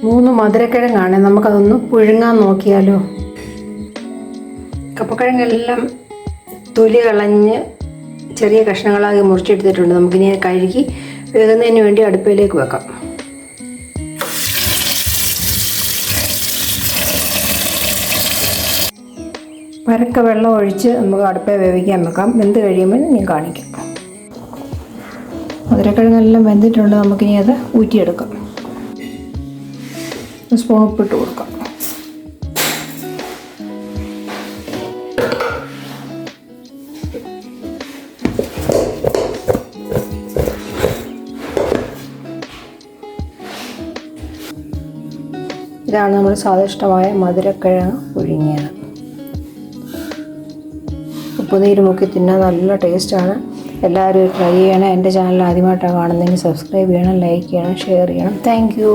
3 മധുരക്കിഴങ്ങാണ്. നമുക്കതൊന്ന് പുഴുങ്ങാൻ നോക്കിയാലോ. കപ്പക്കിഴങ്ങെല്ലാം തൊലി കളഞ്ഞ് ചെറിയ കഷ്ണങ്ങളാക്കി മുറിച്ചെടുത്തിട്ടുണ്ട്. നമുക്കിനി കഴുകി വേകുന്നതിന് വേണ്ടി അടുപ്പിലേക്ക് വെക്കാം. പരക്ക വെള്ളം ഒഴിച്ച് നമുക്ക് അടുപ്പിൽ വേവിക്കാൻ വെക്കാം. വെന്ത് കഴിയുമ്പോൾ ഞാൻ കാണിക്കാം. മധുരക്കിഴങ്ങെല്ലാം വെന്തിട്ടുണ്ട്. നമുക്കിനി അത് ഊറ്റിയെടുക്കാം. സ്പൂൺ ഉപ്പിട്ട് കൊടുക്കാം. ഇതാണ് നമ്മുടെ സ്വാദിഷ്ടമായ മധുരക്കിഴങ്ങ് പുഴുങ്ങിയത്. ഉപ്പുനീര് മുക്കി തിന്നാൻ നല്ല ടേസ്റ്റാണ്. എല്ലാവരും ട്രൈ ചെയ്യണം. എൻ്റെ ചാനൽ ആദ്യമായിട്ടാണ് കാണുന്നതെങ്കിൽ സബ്സ്ക്രൈബ് ചെയ്യണം, ലൈക്ക് ചെയ്യണം, ഷെയർ ചെയ്യണം. Thank you.